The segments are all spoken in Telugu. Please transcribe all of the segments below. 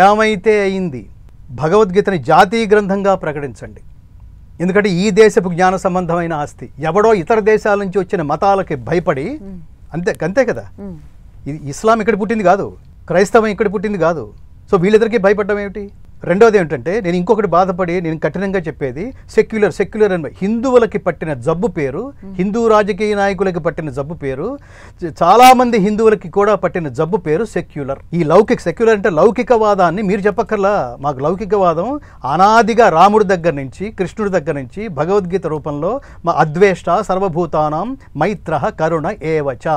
ఏమైతే అయింది, భగవద్గీతని జాతీయ గ్రంథంగా ప్రకటించండి. ఎందుకంటే ఈ దేశపు జ్ఞాన సంబంధమైన ఆస్తి. ఎవడో ఇతర దేశాల నుంచి వచ్చిన మతాలకి భయపడి అంతే కదా. ఇది ఇస్లాం ఇక్కడ పుట్టింది కాదు, క్రైస్తవం ఇక్కడ పుట్టింది కాదు. సో వీళ్ళిద్దరికీ భయపడడం ఏమిటి? రెండోది ఏమిటంటే, నేను ఇంకొకటి బాధపడి నేను కఠినంగా చెప్పేది, సెక్యులర్ అని హిందువులకి పట్టిన జబ్బు పేరు, హిందూ రాజకీయ నాయకులకి పట్టిన జబ్బు పేరు, చాలామంది హిందువులకి కూడా పట్టిన జబ్బు పేరు సెక్యులర్. ఈ సెక్యులర్ అంటే లౌకికవాదాన్ని మీరు చెప్పక్కర్లా. మాకు లౌకికవాదం అనాదిగా రాముడి దగ్గర నుంచి, కృష్ణుడి దగ్గర నుంచి భగవద్గీత రూపంలో మా అద్వేష్ట సర్వభూతానాం మైత్రః కరుణ ఏవచ.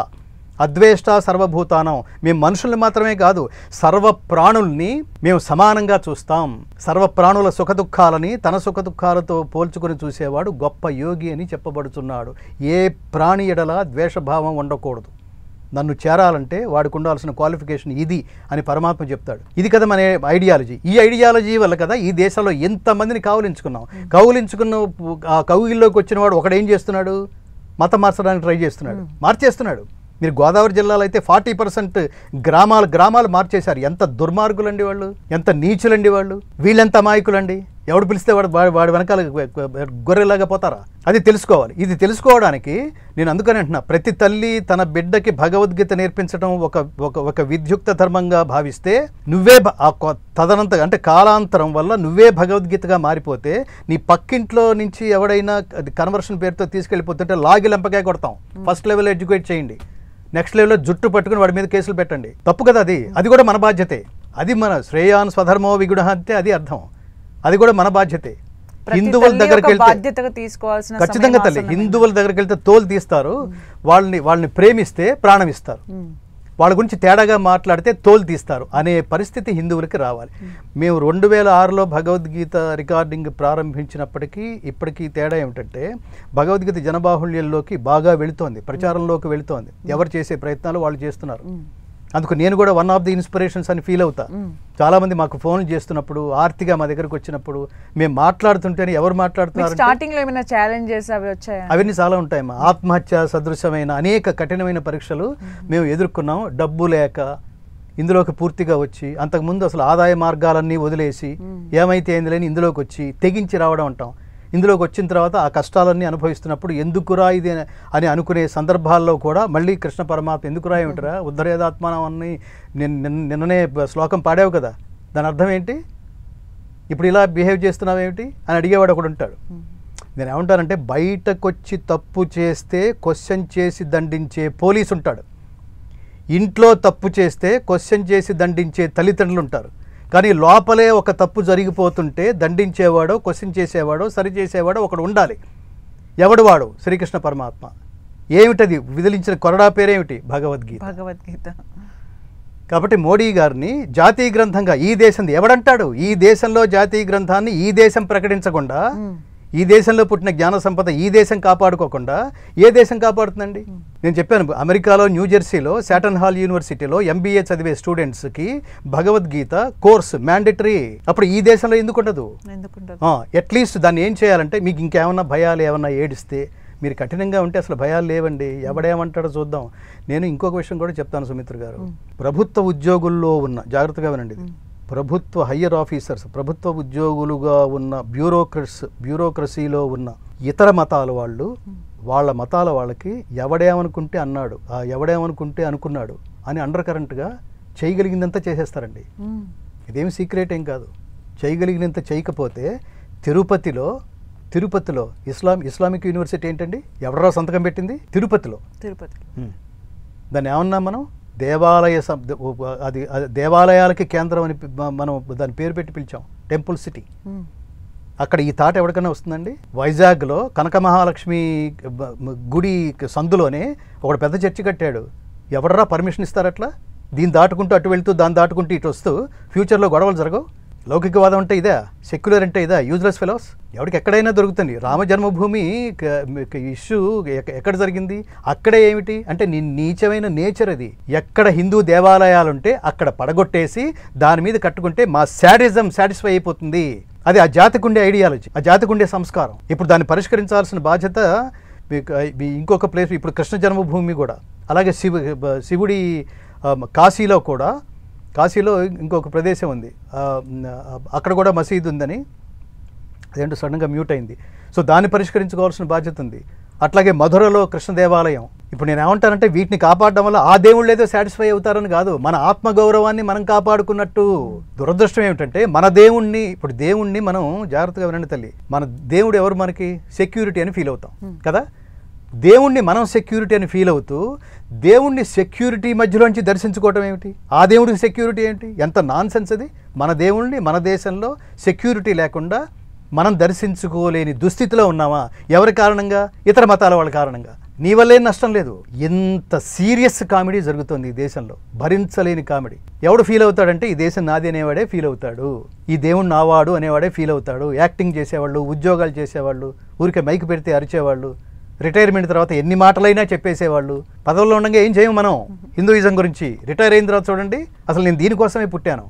అద్వేష్ట సర్వభూతానం, మేము మనుషుల్ని మాత్రమే కాదు సర్వ ప్రాణుల్ని మేము సమానంగా చూస్తాం. సర్వప్రాణుల సుఖదుఖాలని తన సుఖదుఖాలతో పోల్చుకొని చూసేవాడు గొప్ప యోగి అని చెప్పబడుతున్నాడు. ఏ ప్రాణి ఎడల ద్వేషభావం ఉండకూడదు. నన్ను చేరాలంటే వాడికి ఉండాల్సిన క్వాలిఫికేషన్ ఇది అని పరమాత్మ చెప్తాడు. ఇది కదా మన ఐడియాలజీ. ఈ ఐడియాలజీ వల్ల కదా ఈ దేశంలో ఎంతమందిని కౌలించుకున్నాం. కౌలించుకున్న ఆ కౌగిల్లోకి వచ్చిన వాడు ఒకడు ఏం చేస్తున్నాడు? మతం మార్చడానికి ట్రై చేస్తున్నాడు, మార్చేస్తున్నాడు. మీరు గోదావరి జిల్లాలో అయితే 40% గ్రామాలు మార్చేశారు. ఎంత దుర్మార్గులండి వాళ్ళు, ఎంత నీచులండి వాళ్ళు, వీళ్ళెంత అమాయకులండి. ఎవడు పిలిస్తే వాడు వెనకాల గొర్రెలాగా పోతారా? అది తెలుసుకోవాలి. ఇది తెలుసుకోవడానికి నేను అందుకని అంటున్నా, ప్రతి తల్లి తన బిడ్డకి భగవద్గీత నేర్పించడం ఒక విద్యుక్త ధర్మంగా భావిస్తే, నువ్వే తదనంతరం అంటే కాలాంతరం వల్ల నువ్వే భగవద్గీతగా మారిపోతే, నీ పక్కింట్లో నుంచి ఎవడైనా కన్వర్షన్ పేరుతో తీసుకెళ్ళిపోతుంటే లాగి లెంపకాయ కొడతాం. ఫస్ట్ లెవెల్ ఎడ్యుకేట్ చేయండి, నెక్స్ట్ లెవెల్లో జుట్టు పట్టుకుని వాడి మీద కేసులు పెట్టండి. తప్పు కదా అది కూడా మన బాధ్యతే. అది మన శ్రేయాన్ స్వధర్మో విగుణ అంటే అది అర్థం. అది కూడా మన బాధ్యతే. హిందువుల దగ్గరికి వెళ్తే ఖచ్చితంగా తల్లి, హిందువుల దగ్గరికి వెళ్తే తోలు తీస్తారు, వాళ్ళని ప్రేమిస్తే ప్రాణం ఇస్తారు, వాళ్ళ గురించి తేడాగా మాట్లాడితే తోలు తీస్తారు అనే పరిస్థితి హిందువులకి రావాలి. మేము 2006లో భగవద్గీత రికార్డింగ్ ప్రారంభించినప్పటికీ ఇప్పటికీ తేడా ఏమిటంటే, భగవద్గీత జనబాహుళ్యంలోకి బాగా వెళుతోంది, ప్రచారంలోకి వెళుతోంది. ఎవరు చేసే ప్రయత్నాలు వాళ్ళు చేస్తున్నారు. అందుకు నేను కూడా వన్ ఆఫ్ ది ఇన్స్పిరేషన్స్ అని ఫీల్ అవుతా. చాలామంది మాకు ఫోన్లు చేస్తున్నప్పుడు, ఆర్తిగా మా దగ్గరకు వచ్చినప్పుడు, మేము మాట్లాడుతుంటేనే ఎవరు మాట్లాడుతున్నారు, స్టార్టింగ్లో ఏమైనా ఛాలెంజెస్ అవి వచ్చాయా? అవన్నీ చాలా ఉంటాయమ్మా. ఆత్మహత్య సదృశమైన అనేక కఠినమైన పరీక్షలు మేము ఎదుర్కొన్నాం. డబ్బు లేక ఇందులోకి పూర్తిగా వచ్చి, అంతకుముందు అసలు ఆదాయ మార్గాలన్నీ వదిలేసి ఏమైతే ఏంది లేని ఇందులోకి వచ్చి తెగించి రావడం అంటాం. ఇందులోకి వచ్చిన తర్వాత ఆ కష్టాలన్నీ అనుభవిస్తున్నప్పుడు ఎందుకురా ఇది అని అనుకునే సందర్భాల్లో కూడా మళ్ళీ కృష్ణ పరమాత్మ ఎందుకురా ఏమిటరా ఉద్ధరేదాత్మానం అని నిన్ననే శ్లోకం పాడావు కదా, దాని అర్థం ఏంటి? ఇప్పుడు ఇలా బిహేవ్ చేస్తున్నావు ఏమిటి అని అడిగేవాడు ఒకడు ఉంటాడు. నేను ఏమంటానంటే, బయటకొచ్చి తప్పు చేస్తే క్వశ్చన్ చేసి దండించే పోలీసు ఉంటాడు, ఇంట్లో తప్పు చేస్తే క్వశ్చన్ చేసి దండించే తల్లిదండ్రులు ఉంటారు. కానీ లోపలే ఒక తప్పు జరిగిపోతుంటే దండించేవాడో, క్వశ్చన్ చేసేవాడో, సరి చేసేవాడో ఒకడు ఉండాలి. ఎవడు వాడు? శ్రీకృష్ణ పరమాత్మ. ఏమిటది? విదిలించిన కొరడా పేరేమిటి? భగవద్గీత. కాబట్టి మోడీ గారిని జాతీయ గ్రంథంగా ఈ దేశం ఎవడంటాడు? ఈ దేశంలో జాతీయ గ్రంథాన్ని ఈ దేశం ప్రకటించకుండా, ఈ దేశంలో పుట్టిన జ్ఞాన సంపద ఈ దేశం కాపాడుకోకుండా ఏ దేశం కాపాడుతుందండి? నేను చెప్పాను, అమెరికాలో న్యూజెర్సీలో శాటన్ హాల్ యూనివర్సిటీలో MBA చదివే స్టూడెంట్స్కి భగవద్గీత కోర్స్ మ్యాండేటరీ. అప్పుడు ఈ దేశంలో ఎందుకు ఉండదు? అట్లీస్ట్ దాన్ని ఏం చేయాలంటే, మీకు ఇంకేమన్నా భయాలు ఏమన్నా ఏడిస్తే, మీరు కఠినంగా ఉంటే అసలు భయాలు లేవండి, ఎవడేమంటాడో చూద్దాం. నేను ఇంకొక విషయం కూడా చెప్తాను సుమిత్ర గారు. ప్రభుత్వ ఉద్యోగుల్లో ఉన్న, జాగ్రత్తగా వినండి, ప్రభుత్వ హయ్యర్ ఆఫీసర్స్, ప్రభుత్వ ఉద్యోగులుగా ఉన్న బ్యూరోక్రసీలో ఉన్న ఇతర మతాల వాళ్ళు, వాళ్ళ మతాల వాళ్ళకి ఎవడేమనుకుంటే అన్నాడు, ఆ ఎవడేమనుకుంటే అనుకున్నాడు అని అండర్ కరెంట్గా చేయగలిగిందంతా చేసేస్తారండి. ఇదేమి సీక్రెట్ ఏం కాదు. చేయగలిగినంత చేయకపోతే తిరుపతిలో ఇస్లామిక్ యూనివర్సిటీ ఏంటండి, ఎవడరా సంతకం పెట్టింది? తిరుపతిలో. దాన్ని ఏమన్నాం మనం? అది దేవాలయాలకి కేంద్రం అని మనం దాని పేరు పెట్టి పిలిచాం, టెంపుల్ సిటీ. అక్కడ ఈ తాట ఎవరికైనా వస్తుందండి? వైజాగ్లో కనక మహాలక్ష్మి గుడి సందులోనే ఒకడు పెద్ద చర్చి కట్టాడు. ఎవడరా పర్మిషన్ ఇస్తారట్లా? దీన్ని దాటుకుంటూ అటు వెళ్తూ, దాన్ని దాటుకుంటూ ఇటు వస్తూ ఫ్యూచర్లో గొడవలు జరగవు? లౌకికవాదం అంటే ఇదా? సెక్యులర్ అంటే ఇదా? Useless fellows. ఎవరికి ఎక్కడైనా దొరుకుతుంది. రామ జన్మభూమి ఇష్యూ ఎక్కడ జరిగింది? అక్కడే ఏమిటి అంటే నీచమైన నేచర్ అది. ఎక్కడ హిందూ దేవాలయాలుంటే అక్కడ పడగొట్టేసి దాని మీద కట్టుకుంటే మా శాడిజం సాటిస్ఫై అయిపోతుంది. అది ఆ జాతికుండే ఐడియాలజీ, ఆ జాతికుండే సంస్కారం. ఇప్పుడు దాన్ని పరిష్కరించాల్సిన బాధ్యత ఇంకొక ప్లేస్. ఇప్పుడు కృష్ణ జన్మభూమి కూడా అలాగే శివుడి కాశీలో కూడా కాశీలో ఇంకొక ప్రదేశం ఉంది, అక్కడ కూడా మసీదు ఉందని, అదేంటో సడన్గా మ్యూట్ అయింది. సో దాన్ని పరిష్కరించుకోవాల్సిన బాధ్యత ఉంది. అట్లాగే మధురలో కృష్ణ దేవాలయం. ఇప్పుడు నేను ఏమంటానంటే వీటిని కాపాడడం వల్ల ఆ దేవుళ్ళు ఏదో సాటిస్ఫై అవుతారని కాదు, మన ఆత్మగౌరవాన్ని మనం కాపాడుకున్నట్టు. దురదృష్టం ఏమిటంటే మన దేవుణ్ణి, ఇప్పుడు దేవుణ్ణి మనం జాగ్రత్తగా వినండి తల్లి, మన దేవుడు ఎవరు మనకి సెక్యూరిటీ అని ఫీల్ అవుతాం కదా. దేవుణ్ణి మనం సెక్యూరిటీ అని ఫీల్ అవుతూ దేవుణ్ణి సెక్యూరిటీ మధ్యలోంచి దర్శించుకోవటం ఏమిటి? ఆ దేవుడికి సెక్యూరిటీ ఏంటి? ఎంత నాన్ సెన్స్ అది. మన దేవుణ్ణి మన దేశంలో సెక్యూరిటీ లేకుండా మనం దర్శించుకోలేని దుస్థితిలో ఉన్నామా? ఎవరి కారణంగా? ఇతర మతాల వాళ్ళ కారణంగా. నీ వల్లేం నష్టం లేదు. ఎంత సీరియస్ కామెడీ జరుగుతుంది ఈ దేశంలో, భరించలేని కామెడీ. ఎవడు ఫీల్ అవుతాడంటే ఈ దేశం నాది అనేవాడే ఫీల్ అవుతాడు, ఈ దేవుడు నావాడు అనేవాడే ఫీల్ అవుతాడు. యాక్టింగ్ చేసేవాళ్ళు, ఉద్యోగాలు చేసేవాళ్ళు, ఊరికే మైక్ పెడితే అరిచేవాళ్ళు, రిటైర్మెంట్ తర్వాత ఎన్ని మాటలైనా చెప్పేసేవాళ్ళు. పదవుల్లో ఉండగా ఏం చేయము మనం హిందూయిజం గురించి. రిటైర్ అయిన తర్వాత చూడండి, అసలు నేను దీనికోసమే పుట్టాను,